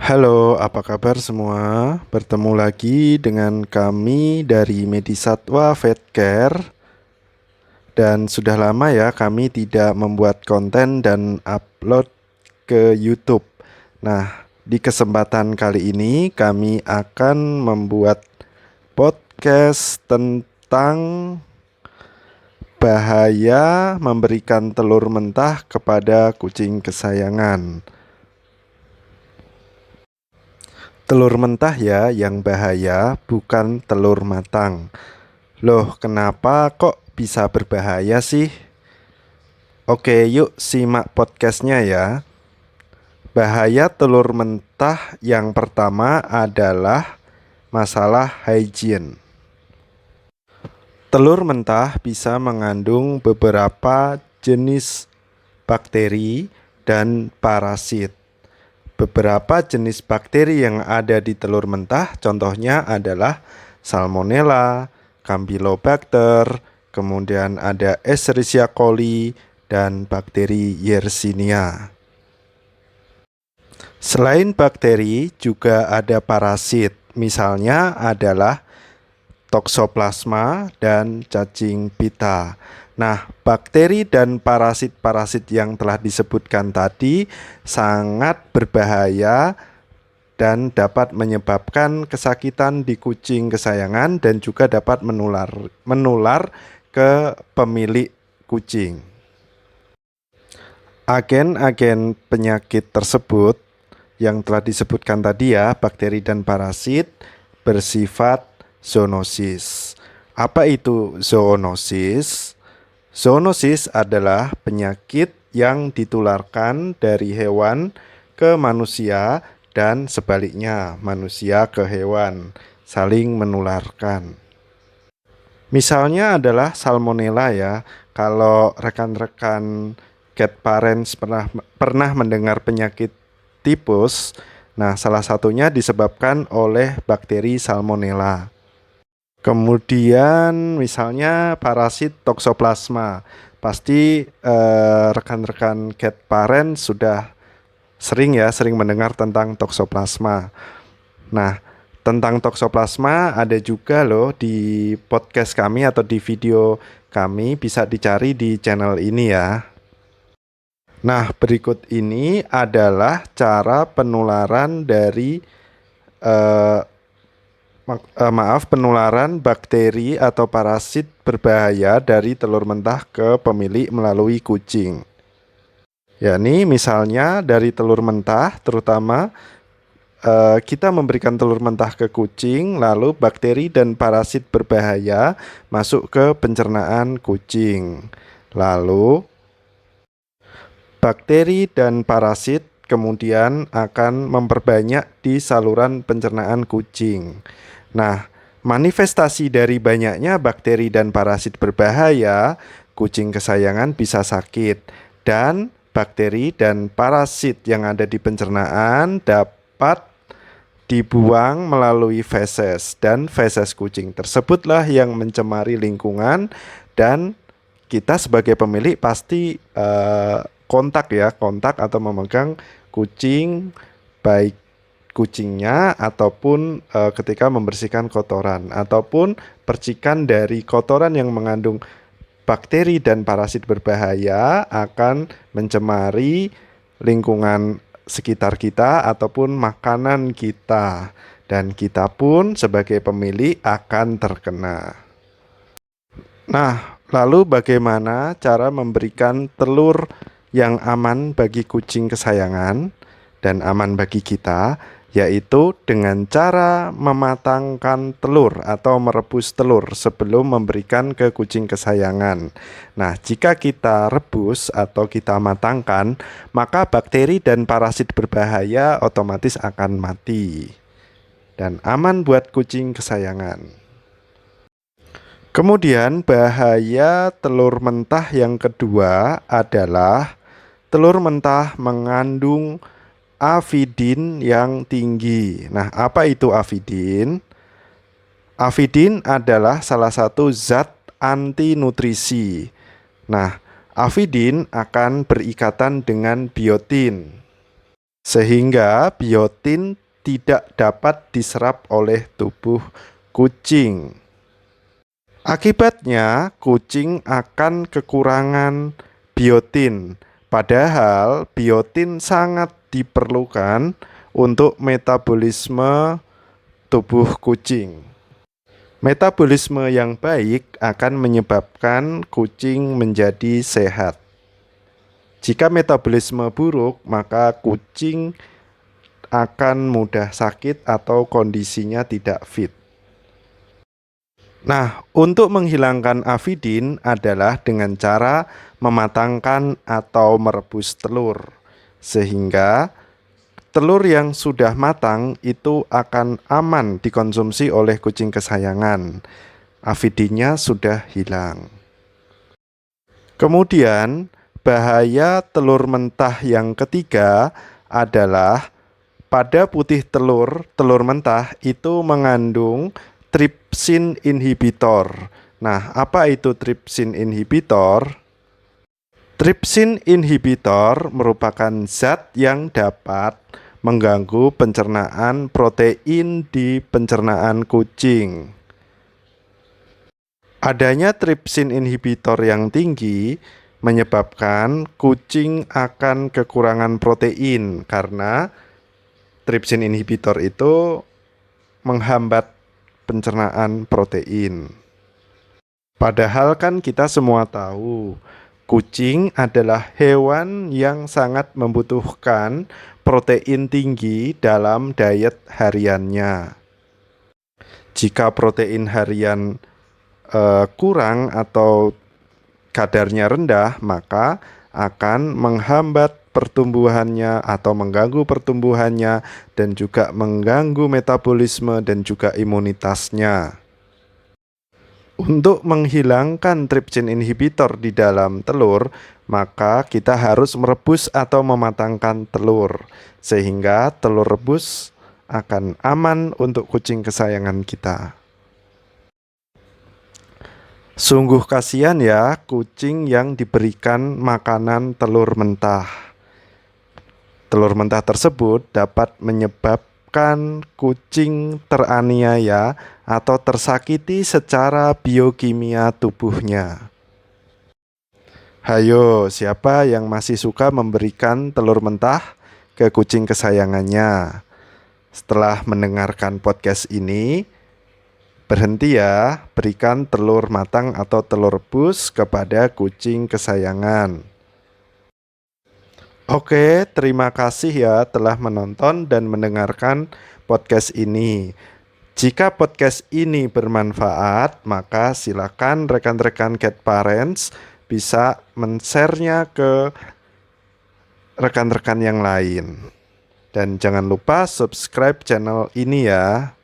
Halo, apa kabar semua? Bertemu lagi dengan kami dari Medisatwa Vetcare. Dan sudah lama ya kami tidak membuat konten dan upload ke YouTube. Nah, di kesempatan kali ini kami akan membuat podcast tentang bahaya memberikan telur mentah kepada kucing kesayangan. Telur mentah ya yang bahaya, bukan telur matang. Loh, kenapa kok bisa berbahaya sih? Oke, yuk simak podcastnya ya. Bahaya telur mentah yang pertama adalah masalah hygiene. Telur mentah bisa mengandung beberapa jenis bakteri dan parasit. Beberapa jenis bakteri yang ada di telur mentah contohnya adalah Salmonella, Campylobacter, kemudian ada Escherichia coli, dan bakteri Yersinia. Selain bakteri, juga ada parasit, misalnya adalah Toxoplasma dan cacing pita. Nah, bakteri dan parasit-parasit yang telah disebutkan tadi sangat berbahaya dan dapat menyebabkan kesakitan di kucing kesayangan dan juga dapat menular ke pemilik kucing. Agen-agen penyakit tersebut yang telah disebutkan tadi ya, bakteri dan parasit bersifat zoonosis. Apa itu zoonosis? Zoonosis adalah penyakit yang ditularkan dari hewan ke manusia dan sebaliknya, manusia ke hewan, saling menularkan. Misalnya adalah Salmonella ya. Kalau rekan-rekan cat parents pernah mendengar penyakit tipus, nah salah satunya disebabkan oleh bakteri Salmonella. Kemudian misalnya parasit Toxoplasma. Pasti rekan-rekan cat parent sudah sering mendengar tentang Toxoplasma. Nah, tentang Toxoplasma ada juga loh di podcast kami atau di video kami, bisa dicari di channel ini ya. Nah, berikut ini adalah cara penularan dari eh, penularan bakteri atau parasit berbahaya dari telur mentah ke pemilik melalui kucing. Yakni misalnya dari telur mentah, terutama kita memberikan telur mentah ke kucing, lalu bakteri dan parasit berbahaya masuk ke pencernaan kucing. Lalu bakteri dan parasit kemudian akan memperbanyak di saluran pencernaan kucing. Nah, manifestasi dari banyaknya bakteri dan parasit berbahaya, kucing kesayangan bisa sakit dan bakteri dan parasit yang ada di pencernaan dapat dibuang melalui feses dan feses kucing tersebutlah yang mencemari lingkungan dan kita sebagai pemilik pasti kontak atau memegang kucing, baik kucingnya ataupun ketika membersihkan kotoran ataupun percikan dari kotoran yang mengandung bakteri dan parasit berbahaya akan mencemari lingkungan sekitar kita ataupun makanan kita, dan kita pun sebagai pemilik akan terkena. Nah, lalu bagaimana cara memberikan telur yang aman bagi kucing kesayangan dan aman bagi kita? Yaitu dengan cara mematangkan telur atau merebus telur sebelum memberikan ke kucing kesayangan. Nah, jika kita rebus atau kita matangkan, maka bakteri dan parasit berbahaya otomatis akan mati dan aman buat kucing kesayangan. Kemudian bahaya telur mentah yang kedua adalah telur mentah mengandung avidin yang tinggi. Nah, apa itu avidin? Avidin adalah salah satu zat anti nutrisi. Nah, avidin akan berikatan dengan biotin. sehingga biotin tidak dapat diserap oleh tubuh kucing. Akibatnya, kucing akan kekurangan biotin, padahal biotin sangat diperlukan untuk metabolisme tubuh kucing. Metabolisme yang baik akan menyebabkan kucing menjadi sehat. Jika metabolisme buruk, maka kucing akan mudah sakit atau kondisinya tidak fit. Nah, untuk menghilangkan avidin adalah dengan cara mematangkan atau merebus telur, sehingga telur yang sudah matang itu akan aman dikonsumsi oleh kucing kesayangan. Avidinnya sudah hilang. Kemudian, bahaya telur mentah yang ketiga adalah pada putih telur mentah itu mengandung trypsin inhibitor. Nah, apa itu trypsin inhibitor? Trypsin inhibitor merupakan zat yang dapat mengganggu pencernaan protein di pencernaan kucing. Adanya trypsin inhibitor yang tinggi menyebabkan kucing akan kekurangan protein karena trypsin inhibitor itu menghambat pencernaan protein. Padahal kan kita semua tahu, kucing adalah hewan yang sangat membutuhkan protein tinggi dalam diet hariannya. Jika protein harian kurang atau kadarnya rendah, maka akan menghambat pertumbuhannya atau mengganggu pertumbuhannya dan juga mengganggu metabolisme dan juga imunitasnya. Untuk menghilangkan trypsin inhibitor di dalam telur, maka kita harus merebus atau mematangkan telur sehingga telur rebus akan aman untuk kucing kesayangan kita. Sungguh kasihan ya kucing yang diberikan makanan telur mentah. Telur mentah tersebut dapat menyebabkan kucing teraniaya atau tersakiti secara biokimia tubuhnya. Hayo, siapa yang masih suka memberikan telur mentah ke kucing kesayangannya? Setelah mendengarkan podcast ini, berhenti ya, berikan telur matang atau telur rebus kepada kucing kesayangan. Oke, terima kasih ya telah menonton dan mendengarkan podcast ini. Jika podcast ini bermanfaat, maka silakan rekan-rekan Cat Parents bisa men-share-nya ke rekan-rekan yang lain. Dan jangan lupa subscribe channel ini ya.